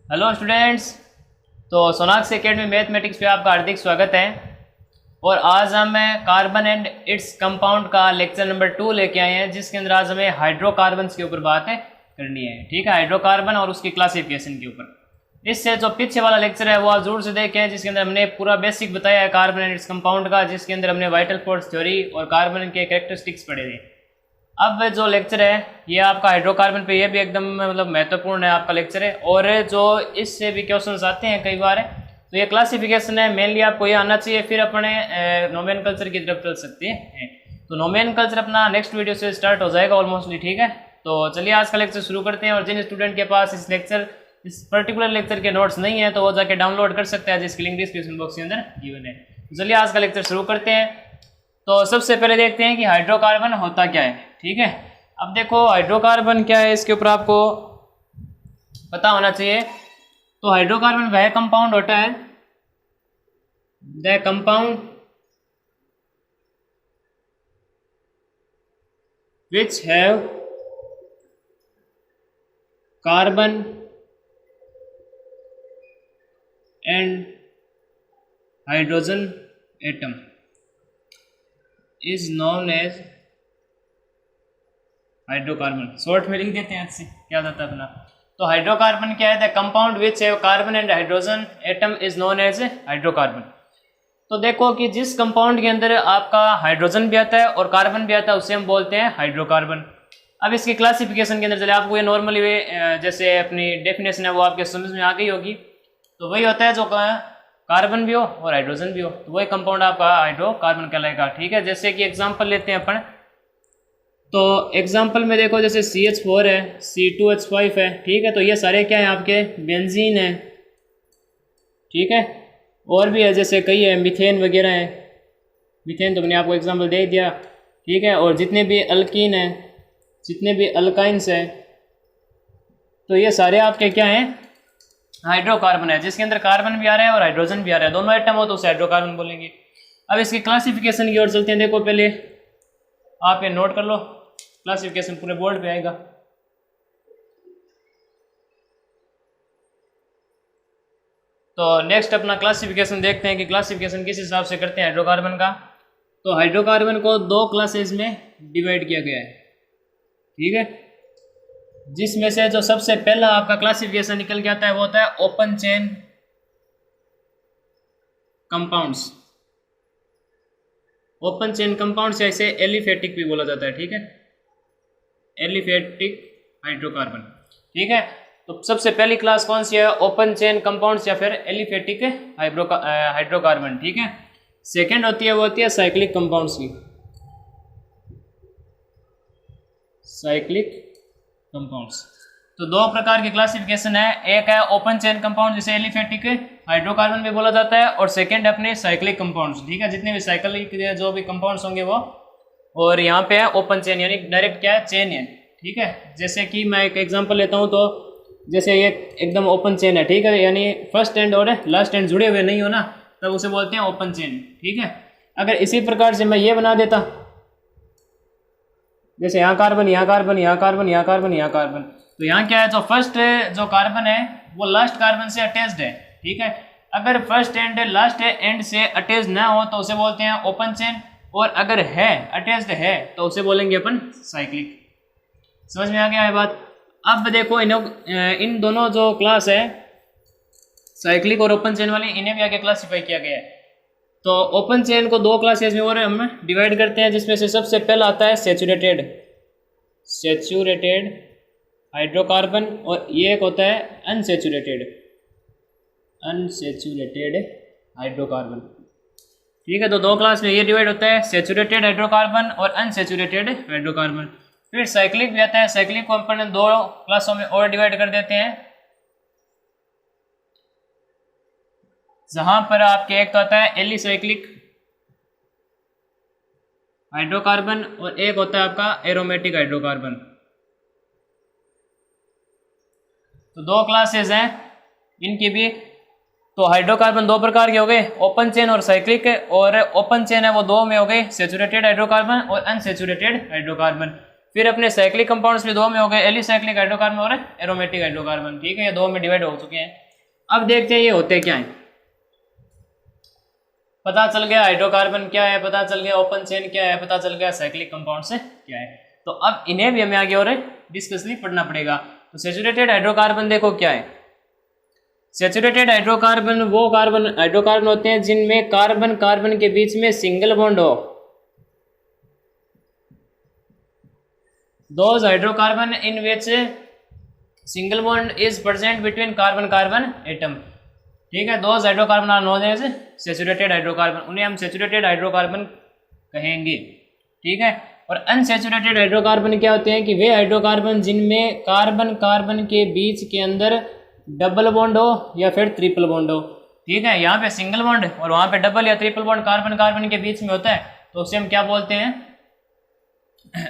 Hello students. तो Sonax academy mathematics पे आपका हार्दिक स्वागत है। और आज हम कार्बन एंड इट्स कंपाउंड का लेक्चर नंबर 2 लेके आए हैं, जिसके अंदर आज हमें हाइड्रोकार्बन्स के ऊपर बात करनी है। ठीक है, हाइड्रोकार्बन और उसकी क्लासिफिकेशन के ऊपर। इससे जो पीछे वाला लेक्चर है वो आप जरूर से देखें, जिसके अंदर हमने पूरा बेसिक बताया है कार्बन एंड इट्स कंपाउंड का, जिसके अंदर हमने वाइटल फोर्स थ्योरी और कार्बन के कैरेक्टरिस्टिक्स पढ़े थे। अब जो लेक्चर है ये आपका हाइड्रोकार्बन पे, ये भी एकदम महत्वपूर्ण है आपका लेक्चर है। और जो इससे भी क्वेश्चंस आते हैं कई बार तो ये क्लासिफिकेशन है, मेनली आपको ये आना चाहिए, फिर अपने नोमेनकल्चर की तरफ चल सकते हैं। तो नोमेनकल्चर अपना नेक्स्ट वीडियो से स्टार्ट हो जाएगा ऑलमोस्टली। ठीक है, तो चलिए आज का लेक्चर शुरू करते हैं। और जिन स्टूडेंट के पास इस पर्टिकुलर लेक्चर के नोट्स नहीं है तो वो जाके डाउनलोड कर सकते हैं, जिसकी लिंक डिस्क्रिप्शन बॉक्स के अंदर गिवन है। चलिए आज का लेक्चर शुरू करते हैं। तो सबसे पहले देखते हैं कि हाइड्रोकार्बन होता क्या है। ठीक है, अब देखो हाइड्रोकार्बन क्या है, इसके ऊपर आपको पता होना चाहिए। तो हाइड्रोकार्बन वह कंपाउंड होता है, the compound which have carbon and hydrogen atom is known as hydrocarbon. Short में लिख देते हैं, अच्छे क्या जाता है अपना। तो हाइड्रोकार्बन क्या है, the compound which have carbon and hydrogen atom is known as hydrocarbon. तो देखो कि जिस कंपाउंड के अंदर आपका हाइड्रोजन भी आता है और कार्बन भी आता है उसे हम बोलते हैं हाइड्रोकार्बन। अब इसकी क्लासिफिकेशन के अंदर चले, आपको ये नॉर्मली जैसे अपनी डेफिनेशन है वो आपके समझ में आ गई होगी। तो वही होता है जो कार्बन भी हो और हाइड्रोजन भी हो, तो वही कंपाउंड आपका हाइड्रोकार्बन कहलाएगा। ठीक है, जैसे कि एग्जांपल लेते हैं अपन। तो एग्जांपल में देखो जैसे CH4 है, C2H5 है। ठीक है, तो ये सारे क्या है आपके बेंजीन है। ठीक है, और भी है जैसे कई है, मीथेन वगैरह है। मीथेन तो मैंने आपको एग्जांपल दे दिया। ठीक है, और जितने भी अल्कीन है, जितने भी अल्काइंस है, तो ये सारे आपके क्या हैं, हाइड्रोकार्बन है, जिसके अंदर कार्बन भी आ रहा है और हाइड्रोजन भी आ रहा है, दोनों आइटम हो तो उसे हाइड्रोकार्बन बोलेंगे। अब इसकी क्लासिफिकेशन की ओर चलते हैं। देखो पहले आप ये नोट कर लो, क्लासिफिकेशन पूरे बोर्ड पे आएगा। तो नेक्स्ट अपना क्लासिफिकेशन देखते हैं कि क्लासिफिकेशन किस हिसाब से करते हैं हाइड्रोकार्बन का। तो हाइड्रोकार्बन को दो क्लासेस में डिवाइड किया गया है। ठीक है, जिसमें से जो सबसे पहला आपका क्लासिफिकेशन निकल के आता है वो होता है open chain compounds. Open chain compounds ऐसे एलिफेटिक भी बोला जाता है। ठीक है, एलिफेटिक हाइड्रोकार्बन। ठीक है, तो सबसे पहली क्लास कौन सी है, ओपन चेन कंपाउंड्स या फिर एलिफेटिक हाइड्रोकार्बन। ठीक है, सेकंड होती है वो होती है साइक्लिक कंपाउंड्स की, साइक्लिक कंपाउंड्स। तो दो प्रकार की क्लासिफिकेशन है, एक है ओपन चेन कंपाउंड जिसे एलिफेटिक हाइड्रोकार्बन भी बोला जाता है, और सेकंड है अपने साइक्लिक कंपाउंड्स। ठीक है, जितने भी साइक्लिक जो भी कंपाउंड्स होंगे वो, और यहाँ पे है ओपन चेन यानी डायरेक्ट क्या है, चेन है। ठीक है, जैसे कि मैं एक एग्जांपल लेता हूँ, तो जैसे ये एकदम ओपन चेन है। ठीक है, यानी फर्स्ट एंड और लास्ट एंड जुड़े हुए नहीं हो ना, तब उसे बोलते हैं ओपन चेन। ठीक है, अगर इसी प्रकार से मैं ये बना देता, जैसे यहाँ कार्बन, यहाँ कार्बन, यहाँ कार्बन, यहाँ कार्बन, यहाँ कार्बन, तो यहाँ क्या है, जो फर्स्ट जो कार्बन है वो लास्ट कार्बन से अटैच्ड है। ठीक है, अगर फर्स्ट एंड लास्ट एंड से अटैच ना हो तो उसे बोलते हैं ओपन चेन, और अगर है अटैच्ड है तो उसे बोलेंगे अपन साइक्लिक। समझ में आ गया है बात। अब देखो इन दोनों जो क्लास है साइक्लिक और ओपन चेन वाली, इन्हें भी आगे क्लासीफाई किया गया है। तो ओपन चेन को दो क्लासेस में और हम डिवाइड करते हैं, जिसमें से सबसे पहला आता है सेचुरेटेड हाइड्रोकार्बन, और ये एक होता है अनसेचुरेटेड हाइड्रोकार्बन। ठीक है, तो दो क्लास में ये डिवाइड होता है, सेचुरेटेड हाइड्रोकार्बन और अनसेचुरेटेड हाइड्रोकार्बन। फिर साइक्लिक भी आता है, साइक्लिक को अपन दो क्लासों में और डिवाइड कर देते हैं, जहां पर आपके एक तो आता है एलिसाइक्लिक हाइड्रोकार्बन और एक होता है आपका एरोमेटिक हाइड्रोकार्बन। तो दो क्लासेस हैं इनकी भी। तो हाइड्रोकार्बन दो प्रकार के हो गए, ओपन चेन और साइक्लिक, और ओपन चेन है वो दो में हो गए, सेचुरेटेड हाइड्रोकार्बन और अनसेचुरेटेड हाइड्रोकार्बन। फिर अपने साइक्लिक कंपाउंड्स में दो में हो गए, एलिसाइक्लिक हाइड्रोकार्बन और एरोमेटिक हाइड्रोकार्बन, ठीक है, ये दो में डिवाइड हो चुके हैं। अब देखते हैं ये होते क्या हैं। पता चल गया हाइड्रोकार्बन क्या है, पता चल गया ओपन चेन क्या है, पता चल गया साइक्लिक कंपाउंड से क्या है। तो अब इन्हें भी हमें आगे और डिस्कसली पढ़ना पड़ेगा। तो सैचुरेटेड हाइड्रोकार्बन देखो क्या है। सैचुरेटेड हाइड्रोकार्बन वो हाइड्रोकार्बन होते हैं जिनमें कार्बन कार्बन के बीच में सिंगल बॉन्ड हो। Those hydrocarbon in which single bond is present between carbon carbon atom, ठीक है। Those hydrocarbon are known as saturated hydrocarbon, उन्हें हम सैचुरेटेड हाइड्रोकार्बन कहेंगे, ठीक है। और अनसैचुरेटेड हाइड्रोकार्बन क्या होते हैं कि वे हाइड्रोकार्बन जिनमें कार्बन कार्बन के बीच के अंदर डबल बॉन्ड हो या फिर ट्रिपल बॉन्ड हो, ठीक है। यहाँ पे सिंगल बॉन्ड और वहाँ पे डबल या ट्रिपल बॉन्ड कार्बन कार्बन के बीच में होता है, तो उसे हम क्या बोलते हैं,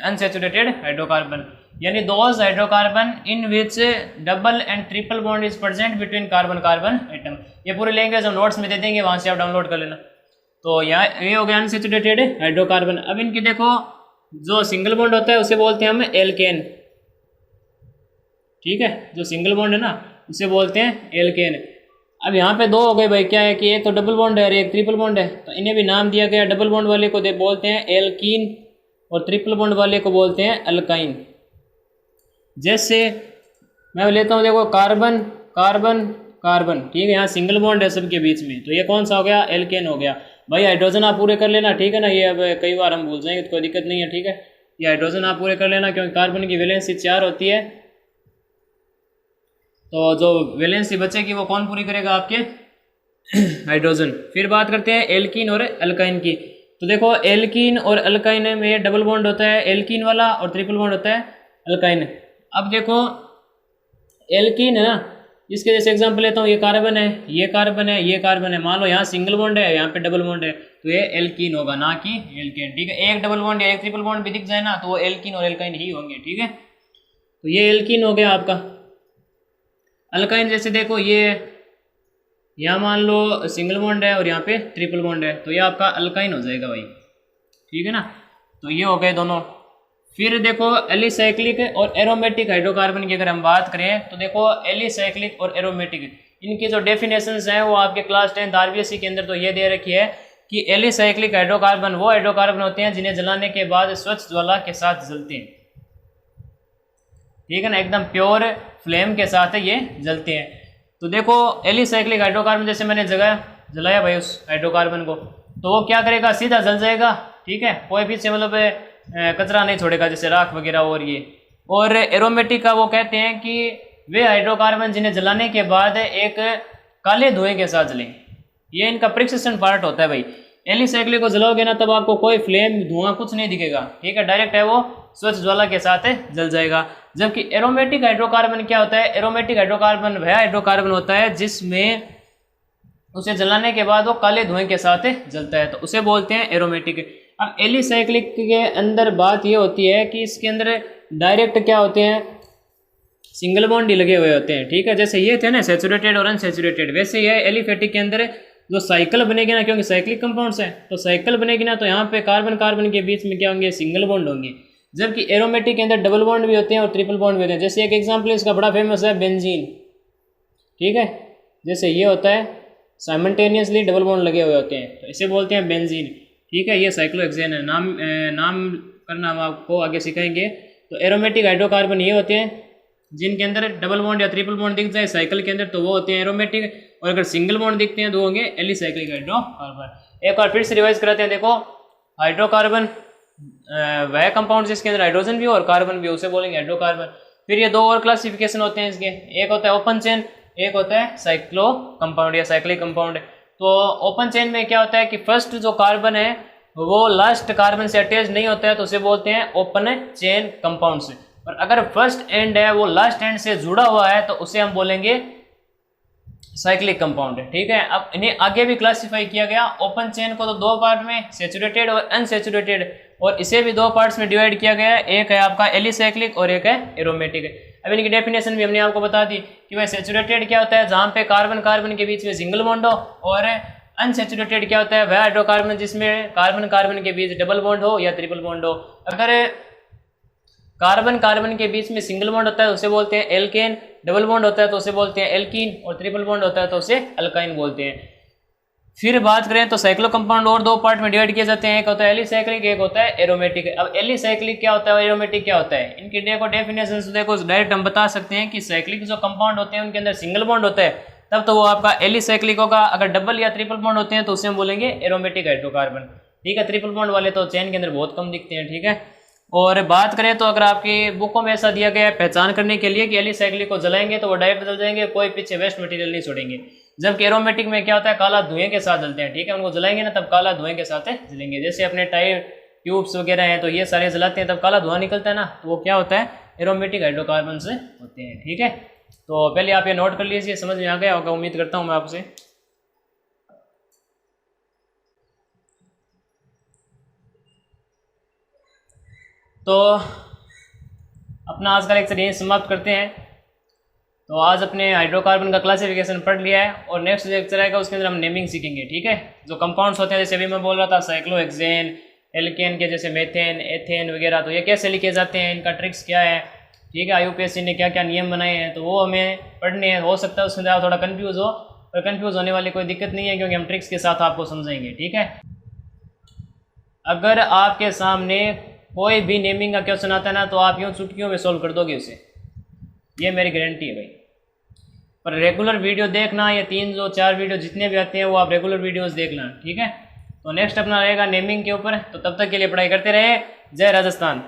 अनसैचुरेटेड हाइड्रोकार्बन। यानी those hydrocarbon in which double and triple bond is present between carbon carbon atom. ये पूरी लैंग्वेज हम नोट्स में दे देंगे, वहाँ से आप डाउनलोड कर लेना। तो यहाँ ये हो गया अनसैचुरेटेड हाइड्रोकार्बन। अब इनकी देखो जो सिंगल बॉन्ड होता है उसे बोलते हैं हम एल्केन, ठीक है। जो सिंगल बॉन्ड है ना उसे बोलते हैं एल्केन। अब यहाँ पे दो हो गए भाई, क्या है कि एक तो डबल बॉन्ड है और एक ट्रिपल बॉन्ड है, तो इन्हें भी नाम दिया गया। डबल बॉन्ड वाले को बोलते हैं एल्कीन और ट्रिपल बॉन्ड वाले को बोलते हैं अल्काइन। जैसे मैं लेता हूँ, देखो कार्बन कार्बन कार्बन, ठीक है, यहाँ सिंगल बॉन्ड है सबके बीच में, तो ये कौन सा हो गया, एल्केन हो गया। भाई हाइड्रोजन आप पूरे कर लेना, ठीक है ना, ये अब कई बार हम भूल जाएंगे तो कोई दिक्कत नहीं है, ठीक है। ये हाइड्रोजन आप पूरे कर लेना क्योंकि कार्बन की वैलेंसी 4 होती है, तो जो वैलेंसी बचेगी वो कौन पूरी करेगा, आपके हाइड्रोजन। फिर बात करते हैं एल्कीन और अल्काइन की। तो देखो एल्कीन और अल्काइन में डबल बॉन्ड होता है एल्कीन वाला और ट्रिपल बॉन्ड होता है अल्काइन। अब देखो एल्कीन है ना, इसके जैसे एग्जांपल लेता हूँ, ये कार्बन है, ये कार्बन है, ये कार्बन है, मान लो यहाँ सिंगल बॉन्ड है, यहाँ पे डबल बॉन्ड है, तो ये एल्कीन होगा ना कि एल्केन, ठीक है। एक डबल बॉन्ड या एक ट्रिपल बॉन्ड भी दिख जाए ना तो वो एल्कीन और एल्काइन ही होंगे, ठीक है। तो ये एल्कीन हो गया आपका। अल्काइन जैसे देखो ये यहाँ मान लो सिंगल बॉन्ड है और यहाँ पे ट्रिपल बॉन्ड है, तो ये आपका अल्काइन हो जाएगा भाई, ठीक है ना। तो ये हो गए दोनों। फिर देखो एलिसाइक्लिक और एरोमेटिक हाइड्रोकार्बन की अगर हम बात करें तो देखो एलिसाइक्लिक और एरोमेटिक इनकी जो डेफिनेशंस हैं वो आपके क्लास 10 आरबीएससी के अंदर तो ये दे रखी है कि एलिसाइक्लिक हाइड्रोकार्बन वो हाइड्रोकार्बन होते हैं जिन्हें जलाने के बाद स्वच्छ ज्वाला के साथ जलते हैं, ठीक है ना, एकदम प्योर फ्लेम के साथ ये जलते हैं। तो देखो एलिसाइक्लिक हाइड्रोकार्बन जैसे मैंने जलाया भाई उस हाइड्रोकार्बन को, तो वो क्या करेगा, सीधा जल जाएगा, ठीक है, कोई पीछे मतलब कचरा नहीं छोड़ेगा जैसे राख वगैरह और ये। और एरोमेटिक का वो कहते हैं कि वे हाइड्रोकार्बन जिन्हें जलाने के बाद एक काले धुएं के साथ जलें, ये इनका प्रिक्सिशन पार्ट होता है भाई। एलिसाइक्लिक को जलाओगे ना तब आपको कोई फ्लेम धुआं कुछ नहीं दिखेगा, ठीक है, डायरेक्ट है वो स्वच्छ ज्वाला के साथ जल जाएगा। जबकि एरोमेटिक हाइड्रोकार्बन क्या होता है, एरोमेटिक हाइड्रोकार्बन वह हाइड्रोकार्बन होता है जिसमें उसे जलाने के बाद वो काले धुएं के साथ जलता है, तो उसे बोलते हैं एरोमेटिक। अब एलिसाइक्लिक के अंदर बात ये होती है कि इसके अंदर डायरेक्ट क्या होते हैं, सिंगल बॉन्ड ही लगे हुए होते हैं, ठीक है। जैसे ये थे ना सैचुरेटेड और अनसैचुरेटेड, वैसे ये एलिफेटिक के अंदर जो साइकिल बनेगी ना, क्योंकि साइक्लिक कंपाउंड्स हैं तो साइकिल बनेगी ना, तो यहाँ पे कार्बन कार्बन के बीच में क्या होंगे, सिंगल बॉन्ड होंगे। जबकि एरोमेटिक के अंदर डबल बॉन्ड भी होते हैं और ट्रिपल बॉन्ड भी होते हैं। जैसे एक एग्जाम्पल इसका बड़ा फेमस है बेंजीन, ठीक है, जैसे ये होता है साइमल्टेनियसली डबल बॉन्ड लगे हुए होते हैं, तो इसे बोलते हैं बेंजीन, ठीक है। ये साइक्लोहेक्सेन है, नाम करना हम आपको आगे सिखाएंगे। तो एरोमेटिक हाइड्रोकार्बन ये होते हैं जिनके अंदर डबल बॉन्ड या ट्रिपल बॉन्ड दिख जाए साइकिल के अंदर तो वो होते हैं एरोमेटिक, और अगर सिंगल बॉन्ड दिखते हैं तो होंगे एलिसाइक्लिक हाइड्रोकार्बन। एक बार फिर से रिवाइज कराते हैं। देखो हाइड्रोकार्बन वह कंपाउंड जिसके अंदर हाइड्रोजन भी हो और कार्बन भी हो, उसे बोलेंगे हाइड्रोकार्बन। फिर ये दो और क्लासिफिकेशन होते हैं इसके, एक होता है ओपन चेन, एक होता है साइक्लो कंपाउंड या साइक्लिक कंपाउंड। तो ओपन चेन में क्या होता है कि फर्स्ट जो कार्बन है वो लास्ट कार्बन से अटैच नहीं होता है, तो उसे बोलते हैं ओपन चेन कंपाउंड्स। और अगर फर्स्ट एंड है वो लास्ट एंड से जुड़ा हुआ है तो उसे हम बोलेंगे साइक्लिक कंपाउंड, ठीक है। अब इन्हें आगे भी क्लासिफाई किया गया। ओपन चेन को तो दो पार्ट में, सैचुरेटेड और अनसैचुरेटेड, और इसे भी दो पार्ट्स में डिवाइड किया गया है, एक है आपका एलिसाइक्लिक और एक है एरोमेटिक। अब इनकी डेफिनेशन भी हमने आपको बता दी कि भाई सैचुरेटेड क्या होता है, जहाँ पे कार्बन कार्बन के बीच में सिंगल बॉन्ड हो, और अनसैचुरेटेड क्या होता है, वह हाइड्रोकार्बन जिसमें कार्बन कार्बन के बीच डबल बॉन्ड हो या ट्रिपल बॉन्ड हो। अगर कार्बन कार्बन के बीच में सिंगल बॉन्ड होता है तो उसे बोलते हैं एल्केन, डबल बॉन्ड होता है तो उसे बोलते हैं एल्कीन, और ट्रिपल बॉन्ड होता है तो उसे अल्काइन बोलते हैं। फिर बात करें तो साइक्लो कंपाउंड और दो पार्ट में डिवाइड किए जाते हैं, एक होता है एलिसाइक्लिक, एक होता है एरोमेटिक। अब एलिसाइक्लिक क्या होता है और एरोमेटिक क्या होता है, इनकी देखो डेफिनेशन से देखो डायरेक्ट हम बता सकते हैं कि साइक्लिक जो कंपाउंड होते हैं उनके अंदर सिंगल बॉन्ड होता है तब तो वो आपका एलिसाइक्लिक होगा। अगर डबल या ट्रिपल बॉन्ड होते हैं तो उसे हम बोलेंगे एरोमेटिक हाइड्रोकार्बन। ठीक है, ट्रिपल बॉन्ड वाले तो चेन के अंदर बहुत कम दिखते हैं। ठीक है, और बात करें तो अगर आपकी बुकों में ऐसा दिया गया है पहचान करने के लिए कि एलिसाइक्लिक को जलाएंगे तो वो डायरेक्ट जल जाएंगे, कोई पीछे वेस्ट मटेरियल नहीं छोड़ेंगे। जबकि एरोमेटिक में क्या होता है, काला धुएं के साथ जलते हैं। ठीक है, उनको जलाएंगे ना तब काला धुएं के साथ जलेंगे। जैसे अपने टायर ट्यूब्स वगैरह हैं तो ये सारे जलाते हैं तब काला धुआं निकलता है ना, तो वो क्या होता है, एरोमेटिक हाइड्रोकार्बन से होते हैं। ठीक है, तो पहले आप ये नोट कर लीजिए, समझ में आ गया होगा उम्मीद करता हूँ मैं आपसे। तो अपना आज का लेक्चर यहीं समाप्त करते हैं। तो आज अपने हाइड्रोकार्बन का क्लासिफिकेशन पढ़ लिया है और नेक्स्ट लेक्चर आएगा उसके अंदर हम नेमिंग सीखेंगे। ठीक है, जो कंपाउंड्स होते हैं जैसे अभी मैं बोल रहा था साइक्लोहेक्सेन, एल्केन के जैसे मेथेन, एथेन वगैरह, तो ये कैसे लिखे जाते हैं, इनका ट्रिक्स क्या है। ठीक है, IUPAC ने क्या क्या नियम बनाए हैं तो वो हमें पढ़ने हैं। हो सकता है उसमें आप थोड़ा कन्फ्यूज़ हो, पर कन्फ्यूज़ होने वाली कोई दिक्कत नहीं है क्योंकि हम ट्रिक्स के साथ आपको समझाएंगे। ठीक है, अगर आपके सामने कोई भी नेमिंग का क्वेश्चन आता है ना तो आप यूँ चुटकियों में सोल्व कर दोगे उसे, ये मेरी गारंटी है भाई। पर रेगुलर वीडियो देखना, ये 3-4 वीडियो जितने भी आते हैं वो आप रेगुलर वीडियोस देखना। ठीक है, तो नेक्स्ट अपना रहेगा नेमिंग के ऊपर। तो तब तक के लिए पढ़ाई करते रहे। जय राजस्थान।